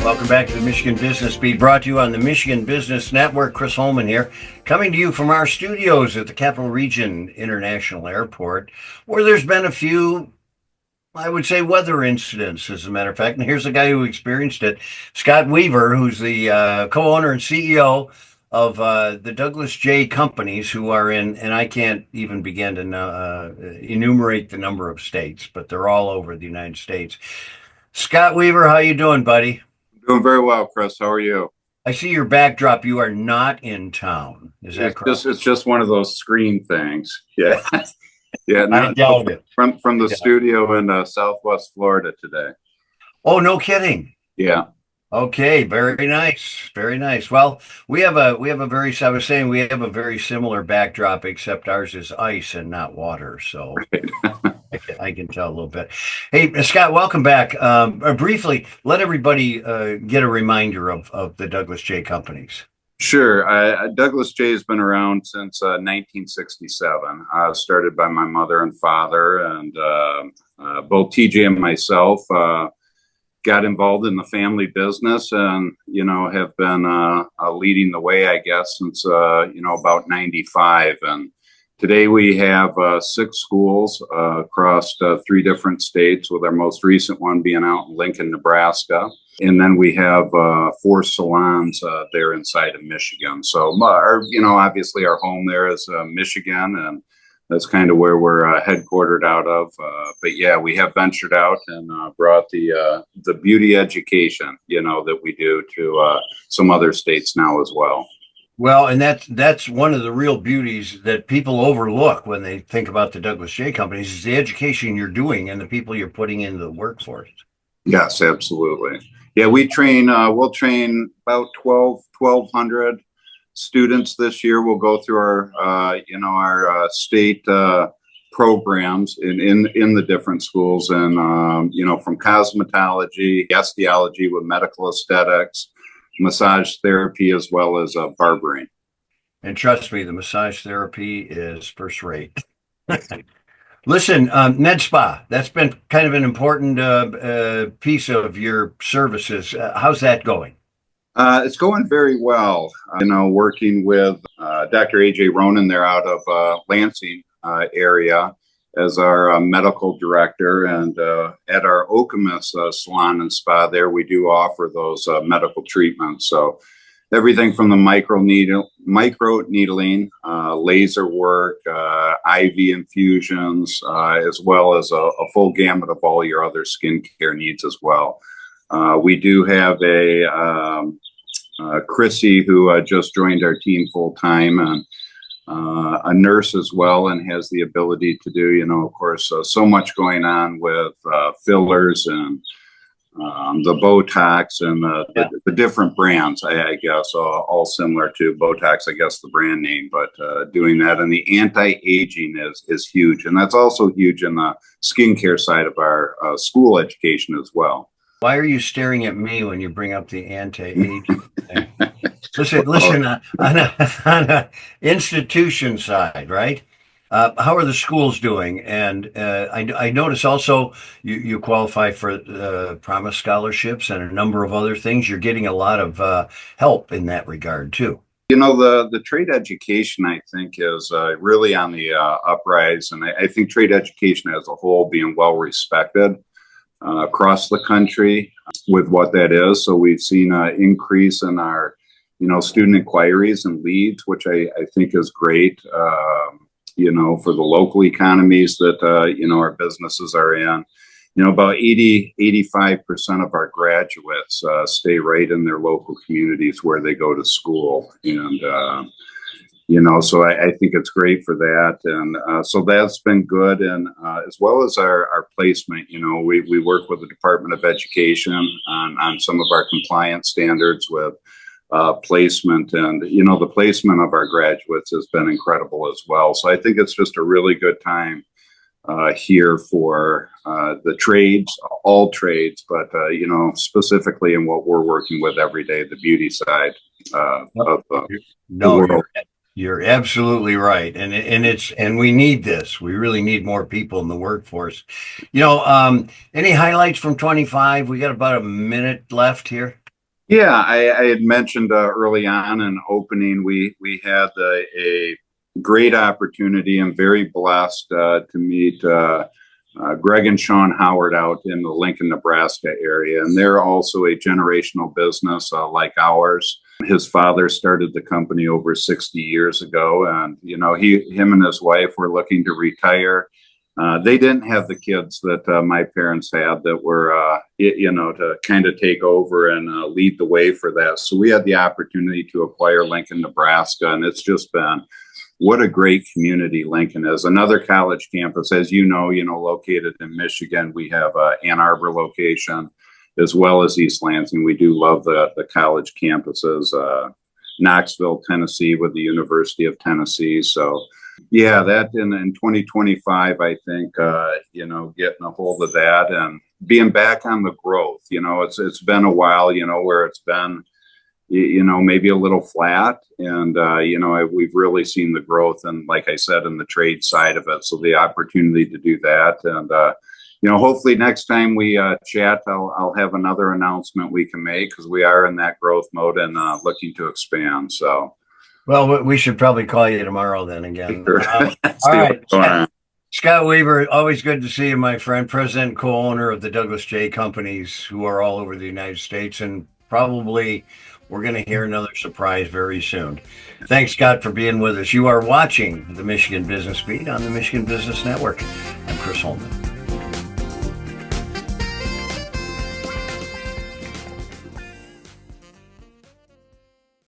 Welcome back to the Michigan Business Beat, brought to you on the Michigan Business Network. Chris Holman here, coming to you from our studios at the Capital Region International Airport, where there's been a few, I would say, weather incidents, as a matter of fact. And here's the guy who experienced it, Scott Weaver, who's the co-owner and CEO of the Douglas J Companies, who are in, and I can't even begin to enumerate the number of states, but they're all over the United States. Scott Weaver, how you doing, buddy? Doing very well, Chris. How are you? I see your backdrop. You are not in town. Is that correct? It's just one of those screen things. Yeah. Yeah. I doubt it. From the studio in Southwest Florida today. Oh, no kidding. Yeah. Okay, very nice. Very nice. Well, we have a very, I was saying we have a very similar backdrop, except ours is ice and not water. So I can tell a little bit. Hey, Scott, welcome back. Briefly, let everybody get a reminder of the Douglas J Companies. Sure. Douglas J has been around since 1967. Started by my mother and father, and both TJ and myself got involved in the family business, and have been leading the way, I guess, since about 95. And today we have 6 schools across 3 different states, with our most recent one being out in Lincoln, Nebraska. And then we have 4 salons there inside of Michigan. So, obviously our home there is Michigan, and that's kind of where we're headquartered out of. But yeah, we have ventured out and brought the beauty education, that we do to some other states now as well. Well, and that's one of the real beauties that people overlook when they think about the Douglas J Companies, is the education you're doing and the people you're putting into the workforce. Yes, absolutely. Yeah, we'll train about 1,200 students this year. Will go through our state programs in the different schools, and from cosmetology, osteology with medical aesthetics, massage therapy, as well as barbering. And trust me, the massage therapy is first rate. Listen, Med Spa, that's been kind of an important piece of your services. How's that going? It's going very well. Working with Dr. AJ Ronan there out of Lansing area as our medical director, and at our Okemos salon and spa there, we do offer those medical treatments. So everything from the micro needling, laser work, IV infusions, as well as a full gamut of all your other skincare needs as well. We do have Chrissy, who just joined our team full time, and a nurse as well, and has the ability to do, of course, so much going on with fillers and the Botox and the different brands, I guess, all similar to Botox, I guess, the brand name, but doing that. And the anti-aging is huge. And that's also huge in the skincare side of our school education as well. Why are you staring at me when you bring up the anti-aging thing? Listen, on a institution side, right? How are the schools doing? And I notice also you qualify for Promise scholarships and a number of other things. You're getting a lot of help in that regard too. The trade education, I think, is really on the uprise, and I think trade education as a whole being well respected across the country with what that is. So we've seen an increase in our student inquiries and leads, which I think is great. For the local economies that, our businesses are in. About 85% of our graduates stay right in their local communities where they go to school. And, so I think it's great for that. And so that's been good. And as well as our placement, we work with the Department of Education on some of our compliance standards with placement, and the placement of our graduates has been incredible as well. So I think it's just a really good time here for the trades, all trades, but specifically in what we're working with every day, the beauty side of the world. You're absolutely right, and we need this. We really need more people in the workforce. Any highlights from 25? We got about a minute left here. Yeah, I had mentioned early on in opening, we had a great opportunity. I'm very blessed to meet Greg and Sean Howard out in the Lincoln, Nebraska area, and they're also a generational business like ours. His father started the company over 60 years ago, and him and his wife were looking to retire. They didn't have the kids that my parents had that were, to kind of take over and lead the way for that. So we had the opportunity to acquire Lincoln, Nebraska, and it's just been what a great community Lincoln is. Another college campus, as located in Michigan. We have Ann Arbor location as well as East Lansing. We do love the college campuses. Knoxville, Tennessee, with the University of Tennessee. So yeah, that in 2025, I think, getting a hold of that and being back on the growth. It's been a while, where it's been, maybe a little flat. And, we've really seen the growth. And like I said, in the trade side of it. So the opportunity to do that. And, hopefully next time we chat, I'll have another announcement we can make, because we are in that growth mode and looking to expand. So. Well, we should probably call you tomorrow then again. Sure. All right. Scott Weaver, always good to see you, my friend, president and co-owner of the Douglas J Companies, who are all over the United States, and probably we're going to hear another surprise very soon. Thanks, Scott, for being with us. You are watching the Michigan Business Beat on the Michigan Business Network. I'm Chris Holman.